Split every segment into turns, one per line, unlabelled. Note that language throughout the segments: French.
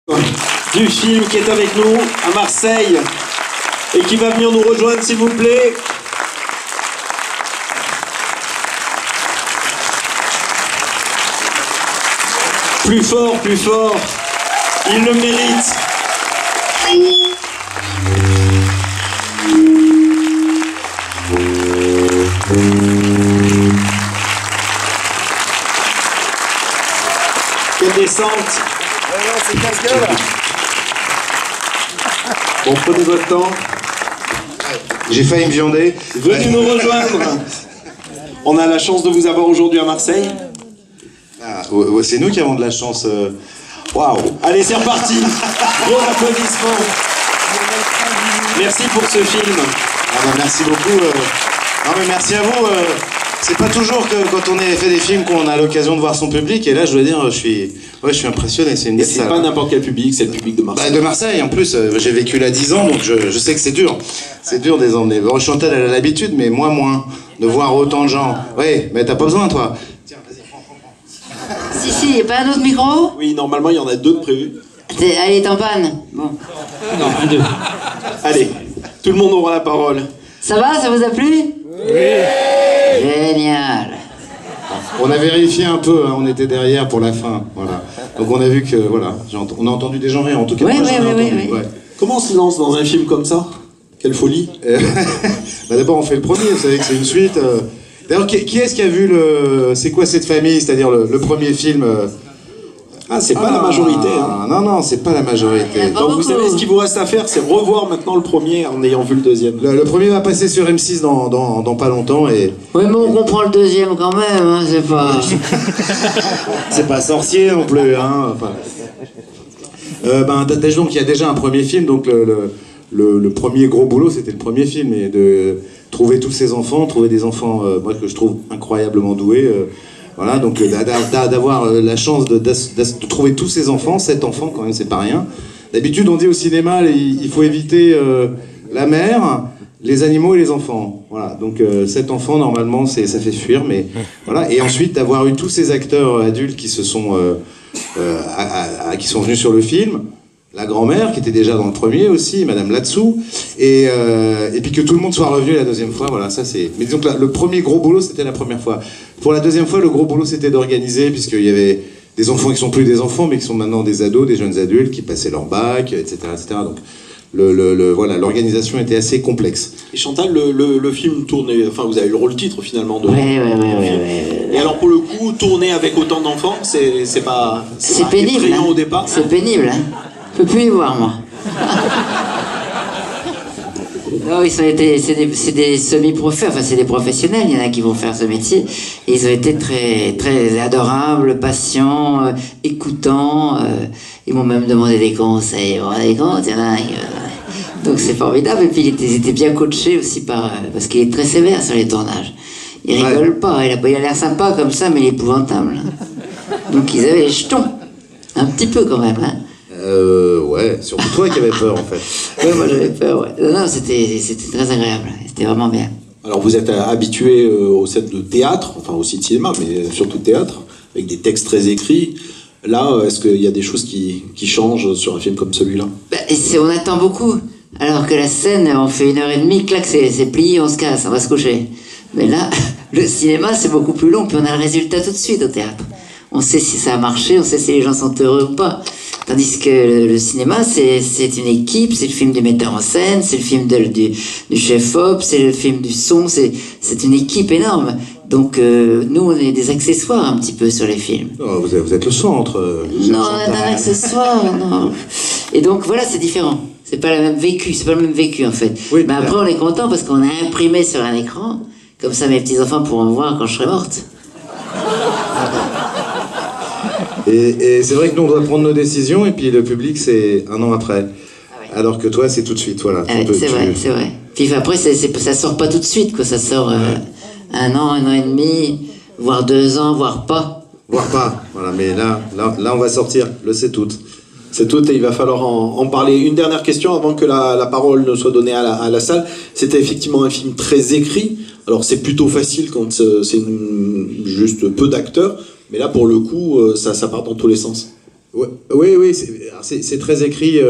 Du film qui est avec nous à Marseille et qui va venir nous rejoindre, s'il vous plaît. Plus fort, plus fort. Il le mérite. Quelle descente.
C'est casse-gueule.
Bon, prenez votre temps.
J'ai failli me viander.
Venez nous rejoindre. On a la chance de vous avoir aujourd'hui à Marseille.
Ah, ouais, c'est nous qui avons de la chance. Waouh.
Allez, c'est reparti. Gros applaudissements. Merci pour ce film.
Ah bah, merci beaucoup. Non mais merci à vous. C'est pas toujours que quand on fait des films qu'on a l'occasion de voir son public. Et là, je dois dire, je suis impressionné. C'est une
Et
belle
c'est
salle.
pas n'importe quel public, c'est le public de Marseille.
Bah, de Marseille, en plus, j'ai vécu là 10 ans, donc je sais que c'est dur. C'est dur de les emmener. Bon, Chantal, elle a l'habitude, mais moi moins. De voir autant de gens. Oui, mais t'as pas besoin, toi. Tiens, vas-y, prends.
Si, y a pas un autre micro?
Oui, normalement, il y en a 2 de prévus.
Elle est en panne. Bon.
Non, 2. Allez, tout le monde aura la parole.
Ça va, ça vous a plu? Oui. Génial.
On a vérifié un peu, hein, on était derrière pour la fin, voilà. Donc on a vu que, voilà, on a entendu des gens rire, en tout cas
Oui,
moi
oui,
j'en ai
oui,
entendu.
oui.
Ouais.
Comment on se lance dans un film comme ça? Quelle folie.
Bah, d'abord on fait le premier, vous savez que c'est une suite. D'ailleurs, qui est-ce qui a vu c'est quoi cette famille, c'est-à-dire le premier film
Ah, c'est pas la majorité. Hein.
Non, c'est pas la majorité.
Donc vous savez, ce qu'il vous reste à faire, c'est revoir maintenant le premier en ayant vu le deuxième.
Le premier va passer sur M6 dans pas longtemps et...
Oui, mais on comprend le deuxième quand même, hein, c'est pas...
C'est pas sorcier non plus, hein. Enfin... donc il y a déjà un premier film, donc le premier gros boulot, c'était le premier film, et de trouver tous ces enfants, trouver des enfants, moi que je trouve incroyablement doués. Voilà, donc d'avoir la chance de trouver tous ces enfants, 7 enfants quand même, c'est pas rien. D'habitude, on dit au cinéma, il faut éviter la mère, les animaux et les enfants. Voilà, donc 7 enfants, normalement, ça fait fuir, mais voilà. Et ensuite, d'avoir eu tous ces acteurs adultes qui se sont qui sont venus sur le film, la grand-mère qui était déjà dans le premier aussi, Madame Latsou, et puis que tout le monde soit revenu la deuxième fois. Voilà, ça c'est. Mais disons que le premier gros boulot, c'était la première fois. Pour la deuxième fois, le gros boulot, c'était d'organiser, puisqu'il y avait des enfants qui sont plus des enfants, mais qui sont maintenant des ados, des jeunes adultes qui passaient leur bac, etc., etc. Donc voilà, l'organisation était assez complexe.
Et Chantal, le film tournait, enfin vous avez le rôle-titre finalement de.
Oui.
Et alors pour le coup, tourner avec autant d'enfants, c'est pas
pénible.
Effrayant
Hein.
au départ.
C'est pénible, hein. Je peux plus y voir, moi. Non, c'est des semi-professionnels, enfin c'est des professionnels, il y en a qui vont faire ce métier, et ils ont été très, très adorables, patients, écoutants, ils m'ont même demandé des conseils, des comptes, il y en a donc c'est formidable, et puis ils étaient bien coachés aussi parce qu'il est très sévère sur les tournages. Il rigole pas, il a l'air sympa comme ça, mais il est épouvantable. Donc ils avaient les jetons, un petit peu quand même, hein.
Ouais, surtout toi qui avais peur en fait.
Ouais, moi j'avais peur, ouais. Non, c'était très agréable, c'était vraiment bien.
Alors vous êtes habitué aux scènes de théâtre, enfin aussi de cinéma, mais surtout de théâtre, avec des textes très écrits. Là, est-ce qu'il y a des choses qui changent sur un film comme celui-là?
On attend beaucoup. Alors que la scène, on fait 1h30, clac, c'est plié, on se casse, on va se coucher. Mais là, le cinéma, c'est beaucoup plus long, puis on a le résultat tout de suite au théâtre. On sait si ça a marché, on sait si les gens sont heureux ou pas. Tandis que le cinéma, c'est une équipe, c'est le film du metteur en scène, c'est le film du chef-op, c'est le film du son, c'est une équipe énorme. Donc nous, on est des accessoires un petit peu sur les films.
Oh, vous êtes le centre.
Non, on est un accessoire, non. Et donc voilà, c'est différent. C'est pas le même vécu en fait.
Oui,
mais après, on est content parce qu'on a imprimé sur un écran. Comme ça, mes petits-enfants pourront voir quand je serai morte.
Et c'est vrai que nous on doit prendre nos décisions et puis le public c'est un an après. Ah ouais. Alors que toi c'est tout de suite, voilà.
C'est vrai. Puis après ça sort pas tout de suite, quoi. Ça sort 1 an et demi, voire 2 ans, voire pas.
Voire pas, voilà. Mais là on va sortir, le c'est tout.
C'est tout et il va falloir en parler. Une dernière question avant que la parole ne soit donnée à la salle. C'était effectivement un film très écrit. Alors c'est plutôt facile quand c'est juste peu d'acteurs. Mais là, pour le coup, ça part dans tous les sens.
Ouais, oui, c'est très écrit,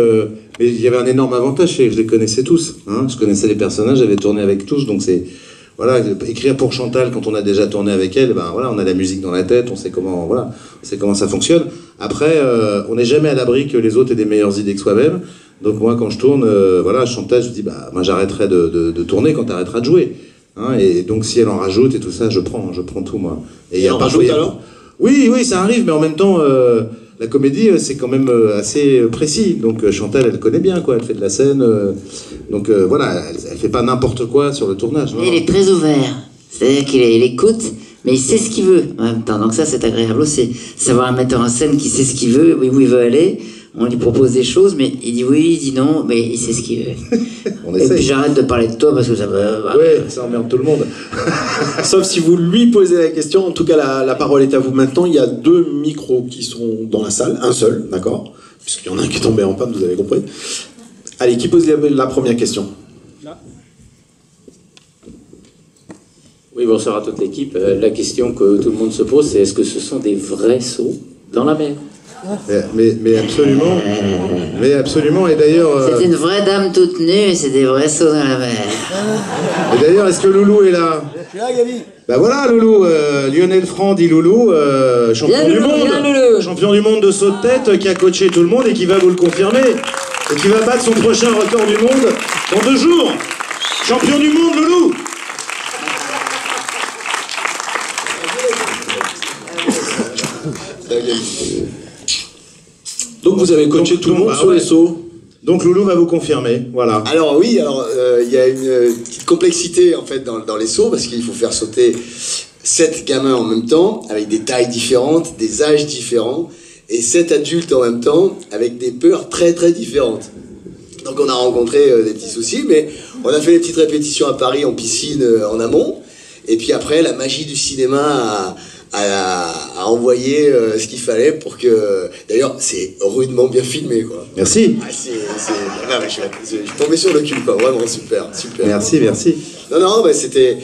mais il y avait un énorme avantage, c'est que je les connaissais tous. Hein, je connaissais les personnages, j'avais tourné avec tous, donc c'est... Voilà, écrire pour Chantal quand on a déjà tourné avec elle, ben voilà, on a la musique dans la tête, on sait comment, voilà, on sait comment ça fonctionne. Après, on n'est jamais à l'abri que les autres aient des meilleures idées que soi-même. Donc moi, quand je tourne, voilà, Chantal, je dis, bah, moi j'arrêterai de tourner quand tu arrêteras de jouer. Hein, et donc si elle en rajoute et tout ça, je prends tout moi.
Et elle en rajoute alors ?
Oui, ça arrive, mais en même temps, la comédie, c'est quand même assez précis. Donc Chantal, elle connaît bien, quoi. Elle fait de la scène. Donc voilà, elle fait pas n'importe quoi sur le tournage.
Il est très ouvert. C'est-à-dire qu'il écoute, mais il sait ce qu'il veut en même temps. Donc ça, c'est agréable aussi. Savoir un metteur en scène qui sait ce qu'il veut, où il veut aller. On lui propose des choses, mais il dit oui, il dit non, mais il sait ce qu'il veut. Et puis j'arrête de parler de toi parce que ça va...
Ouais, ça emmerde tout le monde.
Sauf si vous lui posez la question. En tout cas, la parole est à vous maintenant. Il y a 2 micros qui sont dans la salle. Un seul, d'accord ? Puisqu'il y en a un qui est tombé en panne, vous avez compris. Allez, qui pose la première question ?
Là.
Oui, bonsoir à toute l'équipe. La question que tout le monde se pose, c'est est-ce que ce sont des vrais sauts dans la mer ?
Mais absolument, et d'ailleurs...
C'est une vraie dame toute nue et c'est des vrais sauts dans la mer.
Et d'ailleurs, est-ce que Loulou est là ?
Je suis là, Gabi.
Bah voilà, Loulou, Lionel Franc dit Loulou, champion du monde, champion du monde de saut de tête, qui a coaché tout le monde et qui va vous le confirmer, et qui va battre son prochain record du monde dans 2 jours. Champion du monde, Loulou.
Donc vous avez coaché tout le monde sur les sauts.
Donc Loulou va vous confirmer, voilà.
Alors oui, il y a une petite complexité en fait dans les sauts parce qu'il faut faire sauter 7 gamins en même temps avec des tailles différentes, des âges différents et 7 adultes en même temps avec des peurs très très différentes. Donc on a rencontré des petits soucis, mais on a fait les petites répétitions à Paris en piscine en amont et puis après la magie du cinéma a envoyé ce qu'il fallait pour que... D'ailleurs, c'est rudement bien filmé, quoi.
Merci.
Ah, non, mais je suis tombé sur le cul, quoi. Vraiment, super.
Merci.
Non, mais c'était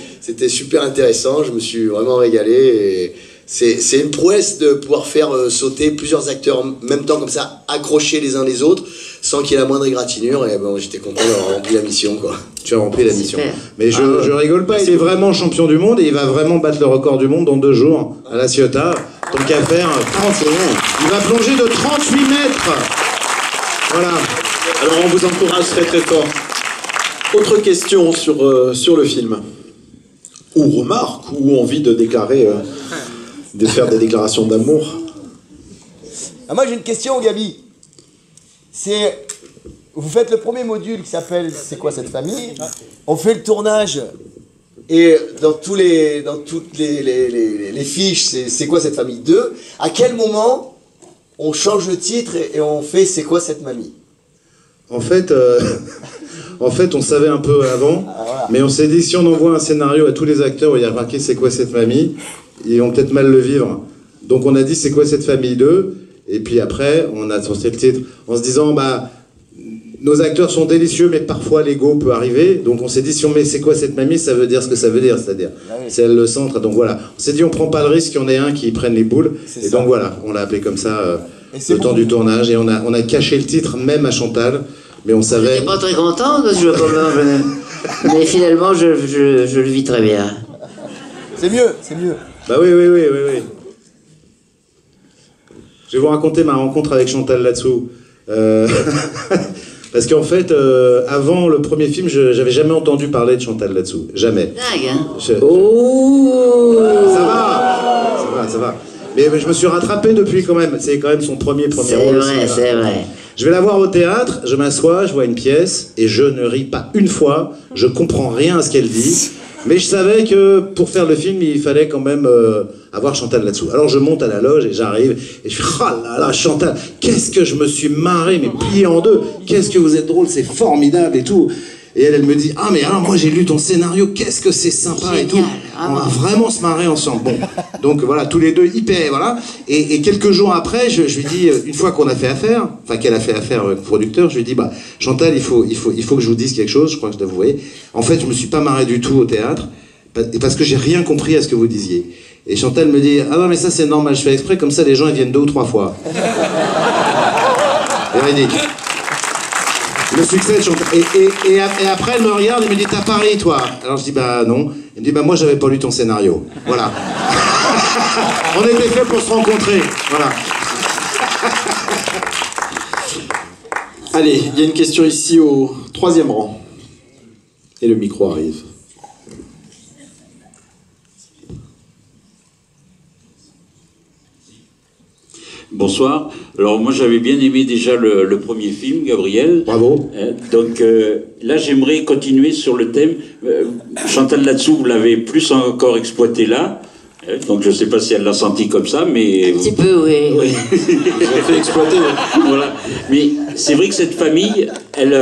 super intéressant. Je me suis vraiment régalé. Et c'est une prouesse de pouvoir faire sauter plusieurs acteurs en même temps, comme ça, accrochés les uns les autres, sans qu'il y ait la moindre égratignure. Et bon, j'étais content d'avoir rempli la mission, quoi.
Tu as rempli la mission. Mais je rigole pas, il est vraiment champion du monde et il va vraiment battre le record du monde dans 2 jours à La Ciotat. Tant qu'à faire, 30 secondes. Il va plonger de 38 mètres. Voilà.
Alors on vous encourage très très fort. Autre question sur le film. Ou remarque, ou envie de déclarer, de faire des déclarations d'amour.
Ah, moi j'ai une question, Gabi. Vous faites le premier module qui s'appelle C'est quoi cette famille ? On fait le tournage et dans toutes les fiches, c'est quoi cette famille 2 ? À quel moment on change le titre et on fait C'est quoi cette mamie ?
En fait, on savait un peu avant,
voilà.
Mais on s'est dit si on envoie un scénario à tous les acteurs où il y a marqué C'est quoi cette famille, ils vont peut-être mal le vivre. Donc on a dit C'est quoi cette famille 2 ? Et puis après, on a sorti le titre en se disant bah nos acteurs sont délicieux, mais parfois l'ego peut arriver. Donc on s'est dit, si on met C'est quoi cette mamie, ça veut dire ce que ça veut dire. C'est-à-dire, c'est elle le centre. Donc voilà. On s'est dit, on prend pas le risque qu'il y en ait un qui prenne les boules. Et donc voilà, on l'a appelé comme ça le temps du tournage. Et on a caché le titre même à Chantal. Mais on savait...
J'étais pas très content parce que je vois pas mais finalement, je le vis très bien.
C'est mieux.
Bah oui. Je vais vous raconter ma rencontre avec Chantal là-dessous. Parce qu'en fait, avant le premier film, j'avais jamais entendu parler de Chantal là-dessous. Jamais.
Dingue, hein ?
Oh ! Ça va. Mais je me suis rattrapé depuis quand même. C'est quand même son premier rôle.
C'est vrai.
Je vais la voir au théâtre, je m'assois, je vois une pièce, et je ne ris pas une fois, je comprends rien à ce qu'elle dit, mais je savais que pour faire le film, il fallait quand même avoir Chantal là-dessous. Alors je monte à la loge et j'arrive, et je fais « Oh là là, Chantal, qu'est-ce que je me suis marré, mais plié en 2, qu'est-ce que vous êtes drôle, c'est formidable et tout !» Et elle me dit « Ah mais alors moi j'ai lu ton scénario, qu'est-ce que c'est sympa et tout !» On va vraiment se marrer ensemble. Bon, donc voilà, tous les deux hyper, voilà. Et quelques jours après, je lui dis, une fois qu'on a fait affaire, enfin qu'elle a fait affaire avec le producteur, je lui dis, bah Chantal, il faut que je vous dise quelque chose, je crois que je dois vous voyez. En fait, je me suis pas marré du tout au théâtre, parce que j'ai rien compris à ce que vous disiez. Et Chantal me dit, ah non mais ça c'est normal, je fais exprès, comme ça les gens ils viennent 2 ou 3 fois. Véridique. Le succès de Chantal. Et après elle me regarde et me dit, t'as Paris toi? Alors je dis, bah non. Elle me dit, bah moi j'avais pas lu ton scénario. Voilà. On était fait pour se rencontrer. Voilà.
Allez, il y a une question ici au 3e rang. Et le micro arrive.
Bonsoir. Alors moi j'avais bien aimé déjà le premier film, Gabriel.
Bravo.
Donc là j'aimerais continuer sur le thème. Chantal là-dessous, vous l'avez plus encore exploité là. Donc je ne sais pas si elle l'a senti comme ça, mais...
Un petit peu, oui.
Oui. J'ai fait exploiter. Voilà. Mais c'est vrai que cette famille, elle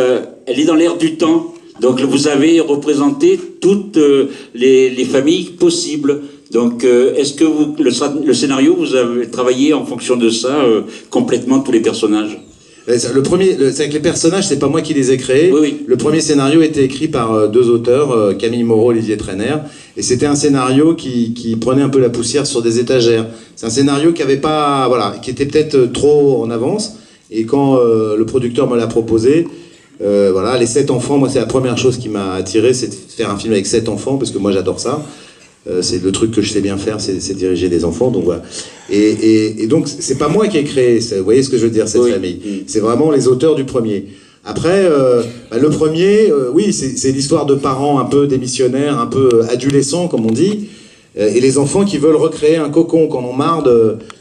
est dans l'air du temps. Donc vous avez représenté toutes les familles possibles. Donc, est-ce que le scénario, vous avez travaillé en fonction de ça, complètement tous les personnages?
Le premier, c'est avec les personnages, c'est pas moi qui les ai créés.
Oui, oui.
Le premier scénario était écrit par 2 auteurs, Camille Moreau, Olivier Trainer, et c'était un scénario qui prenait un peu la poussière sur des étagères. C'est un scénario qui avait pas, voilà, qui était peut-être trop en avance. Et quand le producteur me l'a proposé, voilà, les 7 enfants, moi c'est la première chose qui m'a attiré, c'est de faire un film avec 7 enfants parce que moi j'adore ça. C'est le truc que je sais bien faire, c'est diriger des enfants, donc voilà. Et donc c'est pas moi qui ai créé, vous voyez ce que je veux dire, cette famille. C'est vraiment les auteurs du premier. Après, le premier, oui, c'est l'histoire de parents un peu démissionnaires, un peu adolescents, comme on dit, et les enfants qui veulent recréer un cocon, qu'on en marre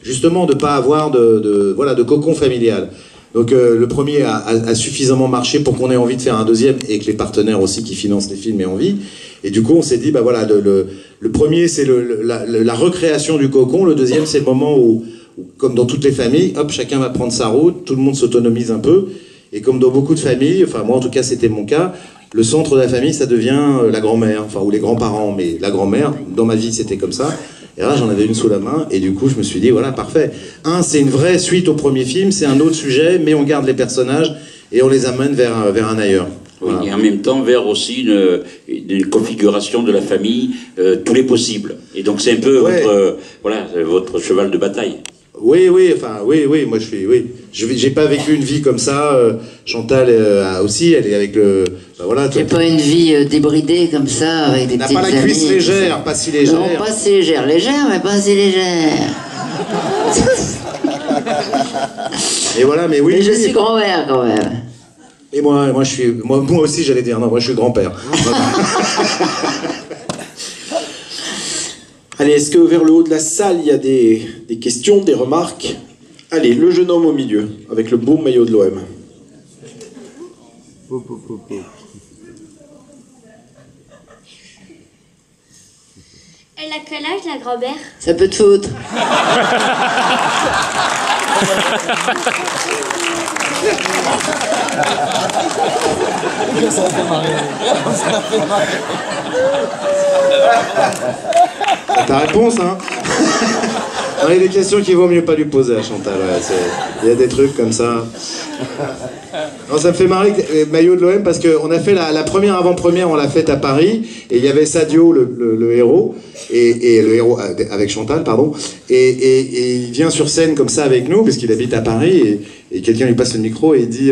justement de pas avoir de cocon familial. Donc le premier a suffisamment marché pour qu'on ait envie de faire un deuxième et que les partenaires aussi qui financent les films aient envie. Et du coup on s'est dit, bah voilà, le premier c'est la recréation du cocon, le deuxième c'est le moment où, comme dans toutes les familles, hop, chacun va prendre sa route, tout le monde s'autonomise un peu. Et comme dans beaucoup de familles, enfin moi en tout cas c'était mon cas, le centre de la famille ça devient la grand-mère, enfin ou les grands-parents, mais la grand-mère, dans ma vie c'était comme ça. Et là, j'en avais une sous la main, et du coup, je me suis dit, voilà, parfait. C'est une vraie suite au premier film, c'est un autre sujet, mais on garde les personnages, et on les amène vers un ailleurs. Voilà.
Oui, et en même temps, vers aussi une configuration de la famille, tous les possibles. Et donc, c'est un peu votre cheval de bataille.
Oui, moi je suis, oui. J'ai pas vécu une vie comme ça, Chantal aussi, elle est avec le... Ben voilà,
j'ai pas une vie débridée comme ça, avec des petites amies.
N'a pas la cuisse légère, pas si légère.
Non, pas si légère, mais pas si légère.
Et voilà, mais oui.
Mais je suis grand-mère quand même.
Et moi aussi j'allais dire, non, moi je suis grand-père.
Allez, est-ce que vers le haut de la salle, il y a des questions, des remarques? Allez, le jeune homme au milieu, avec le beau maillot de l'OM.
Elle a quel âge, la grand-mère?
Ça peut te foutre.
Ça fait marrer. Ça fait marrer.
Ta réponse, hein? Il y a des questions qu'il vaut mieux pas lui poser à Chantal. Ouais, il y a des trucs comme ça. Non, ça me fait marrer, maillot de l'OM, parce qu'on a fait la première avant-première, on l'a faite à Paris, et il y avait Sadio, le héros, et le héros avec Chantal, pardon, et il vient sur scène comme ça avec nous, parce qu'il habite à Paris, et quelqu'un lui passe le micro et il dit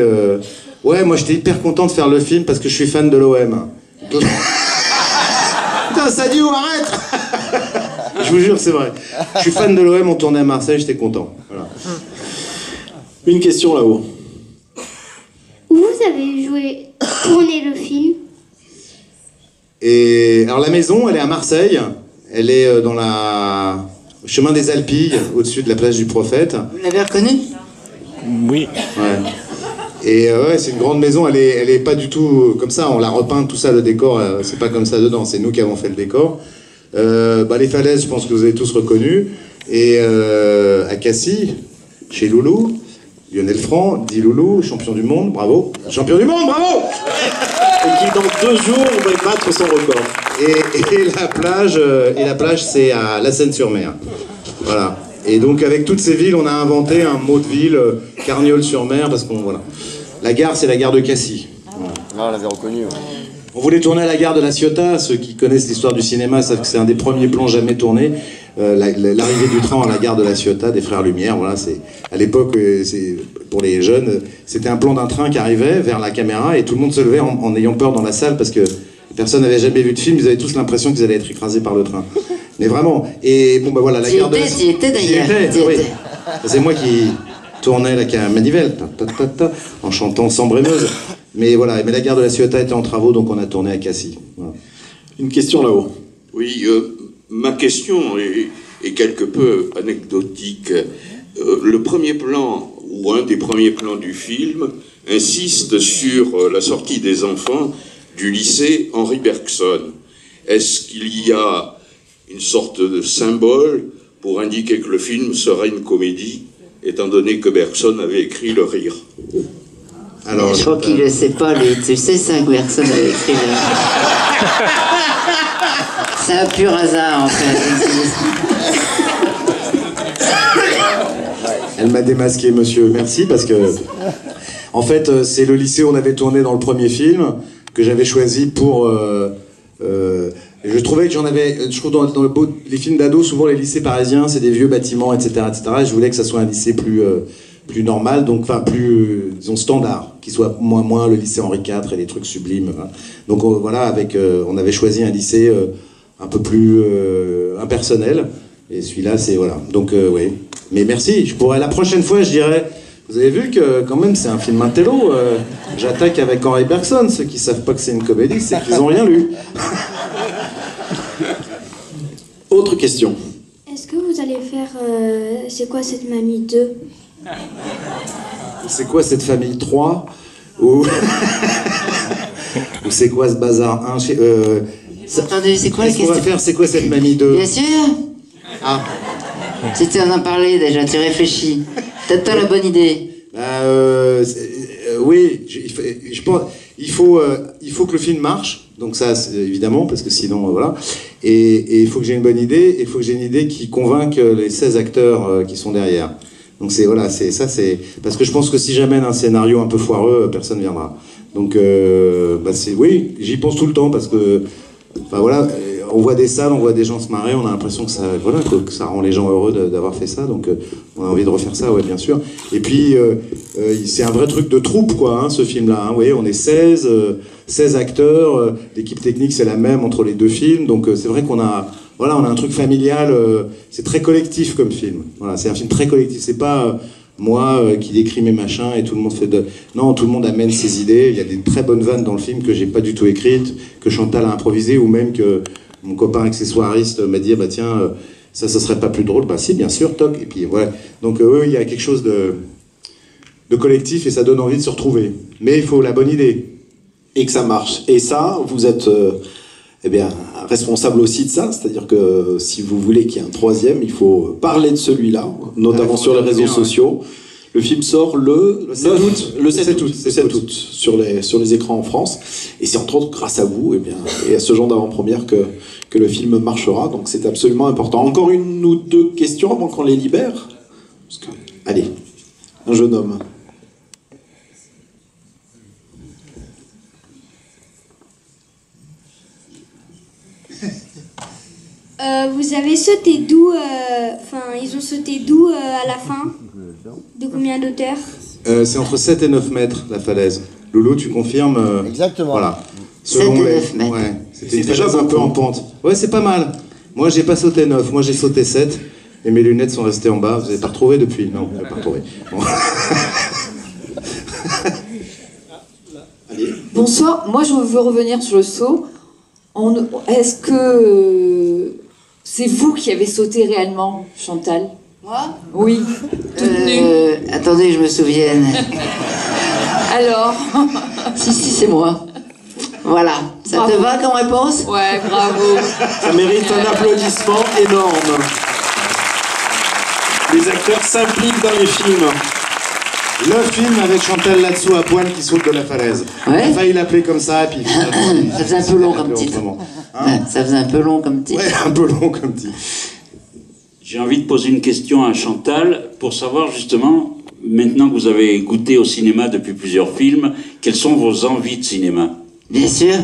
ouais, moi j'étais hyper content de faire le film parce que je suis fan de l'OM. Putain, Sadio, arrête! Je vous jure, c'est vrai. Je suis fan de l'OM, on tournait à Marseille, j'étais content. Voilà.
Une question là-haut.
Où vous avez tourné le film?
Et alors la maison, elle est à Marseille. Elle est dans au chemin des Alpilles, au-dessus de la place du Prophète.
Vous l'avez reconnu?
Oui.
Ouais. Et ouais, c'est une grande maison, elle est pas du tout comme ça, on l'a repeint, tout ça, le décor, c'est pas comme ça dedans, c'est nous qui avons fait le décor. Les falaises, je pense que vous avez tous reconnu. Et à Cassis, chez Loulou, Lionel Franc, dit Loulou, champion du monde, bravo. Champion du monde, bravo!
Et qui dans 2 jours va battre son record.
Et la plage, c'est à La Seine-sur-Mer. Voilà. Et donc avec toutes ces villes, on a inventé un mot de ville, Carniole-sur-Mer, parce qu'on voilà. La gare, c'est la gare de Cassis. Voilà.
Ah, on l'avait reconnu. Ouais.
On voulait tourner à la gare de La Ciotat. Ceux qui connaissent l'histoire du cinéma savent que c'est un des premiers plans jamais tournés. l'arrivée du train à la gare de la Ciotat des Frères Lumière. Voilà, c'est à l'époque, c'est pour les jeunes, c'était un plan d'un train qui arrivait vers la caméra et tout le monde se levait en ayant peur dans la salle parce que personne n'avait jamais vu de film. Ils avaient tous l'impression qu'ils allaient être écrasés par le train. Mais vraiment. Et bon, bah voilà, la gare de la
J'y étais d'ailleurs.
oui. C'est moi qui tournais la manivelle en chantant Sambremeuse. Mais voilà, mais la gare de la Ciotat était en travaux, donc on a tourné à Cassis. Voilà.
Une question là-haut.
Oui, ma question est quelque peu anecdotique. Le premier plan, ou un des premiers plans du film, insiste sur la sortie des enfants du lycée Henri Bergson. Est-ce qu'il y a une sorte de symbole pour indiquer que le film sera une comédie, étant donné que Bergson avait écrit Le Rire?
Alors, je crois qu'il ne le sait pas, lui. Tu sais ça, que personne n'avait écrit. C'est un pur hasard, en fait.
Elle m'a démasqué, monsieur. Merci, parce que... En fait, c'est le lycée où on avait tourné dans le premier film, que j'avais choisi pour... je trouvais que j'en avais... Je trouve dans les films d'ados, souvent les lycées parisiens, c'est des vieux bâtiments, etc., etc. Et je voulais que ça soit un lycée plus normal, donc enfin plus, disons, standard, qui soit moins le lycée Henri IV et les trucs sublimes. Hein. Donc voilà, on avait choisi un lycée un peu plus impersonnel, et celui-là, c'est voilà. Donc oui. Mais merci. La prochaine fois, je dirais, vous avez vu que quand même c'est un film intello. J'attaque avec Henri Bergson. Ceux qui savent pas que c'est une comédie, c'est qu'ils ont rien lu.
Autre question.
Est-ce que vous allez faire C'est quoi cette mamie 2?
C'est quoi cette famille 3? Ou c'est quoi ce bazar 1?
Attendez, c'est quoi la question?
Qu'est-ce qu'on va faire? C'est quoi cette mamie 2?
Bien sûr.
Ah.
Si tu en as parlé déjà, tu réfléchis. T'as la bonne idée.
Oui, je pense il faut que le film marche. Donc ça, évidemment, parce que sinon, voilà. Et il faut que j'ai une bonne idée, et il faut que j'ai une idée qui convainque les 16 acteurs qui sont derrière. Donc c'est parce que je pense que si j'amène un scénario un peu foireux, personne ne viendra. Donc oui, j'y pense tout le temps parce que enfin voilà, on voit des salles, on voit des gens se marrer, on a l'impression que ça rend les gens heureux d'avoir fait ça, donc on a envie de refaire ça, ouais, bien sûr. Et puis c'est un vrai truc de troupe, quoi, hein, ce film-là. Hein. Vous voyez, on est 16 acteurs, l'équipe technique c'est la même entre les deux films, donc c'est vrai qu'on a un truc familial, c'est très collectif comme film. Voilà, c'est un film très collectif, c'est pas moi qui décris mes machins et tout le monde fait de... Non, tout le monde amène ses idées, il y a des très bonnes vannes dans le film que j'ai pas du tout écrites, que Chantal a improvisées, ou même que mon copain accessoiriste m'a dit, bah tiens, ça serait pas plus drôle? Bah si, bien sûr, toc, et puis voilà. Donc oui, il y a quelque chose de collectif et ça donne envie de se retrouver. Mais il faut la bonne idée.
Et que ça marche. Et ça, vous êtes responsable aussi de ça, c'est-à-dire que si vous voulez qu'il y ait un troisième, il faut parler de celui-là, notamment sur les réseaux sociaux. Le film sort le 7 août sur les écrans en France, et c'est entre autres grâce à vous et à ce genre d'avant-première que le film marchera, donc c'est absolument important. Encore une ou deux questions avant qu'on les libère? Allez, un jeune homme.
Vous avez sauté d'où ils ont sauté d'où à la fin? De combien d'auteur?
C'est entre 7 et 9 mètres, la falaise. Loulou, tu confirmes?
Exactement.
Voilà.
7 et 9 mètres.
Ouais, c'était une falaise un peu en pente. Ouais, c'est pas mal. Moi, j'ai pas sauté 9, moi j'ai sauté 7. Et mes lunettes sont restées en bas. Vous n'avez pas retrouvé depuis? Non, vous n'avez pas retrouvé. Bon.
Bonsoir, moi je veux revenir sur le saut. Est-ce que c'est vous qui avez sauté réellement, Chantal?
Moi?
Oui.
Attendez, je me souvienne.
Alors?
Si, c'est moi. Voilà. Ça
Bravo.
te va comme réponse?
Ouais, bravo.
Ça mérite un applaudissement énorme. Les acteurs s'impliquent dans les films.
Le film avec Chantal là-dessous à poil qui saute de la falaise.
Ouais.
On a failli l'appeler comme ça, et puis...
Ça faisait un peu long comme titre.
Hein?
Ça faisait un peu long comme titre.
Ouais, un peu long comme titre.
J'ai envie de poser une question à Chantal pour savoir justement, maintenant que vous avez goûté au cinéma depuis plusieurs films, quelles sont vos envies de cinéma?
Bien sûr.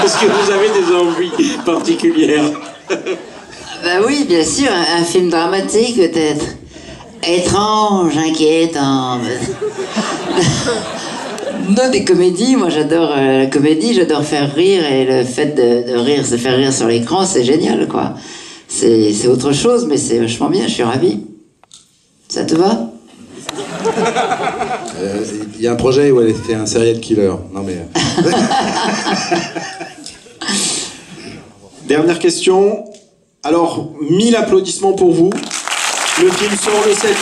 Est-ce que vous avez des envies particulières?
Bah oui, bien sûr, un film dramatique peut-être. Étrange, inquiétant. Non, des comédies, moi j'adore la comédie, j'adore faire rire, et le fait de rire, se faire rire sur l'écran, c'est génial, quoi. C'est autre chose, mais c'est vachement bien, je suis ravi. Ça te va?
Il y a un projet où elle était un serial killer. Non mais...
Dernière question. Alors, 1000 applaudissements pour vous. Le film sort le 7.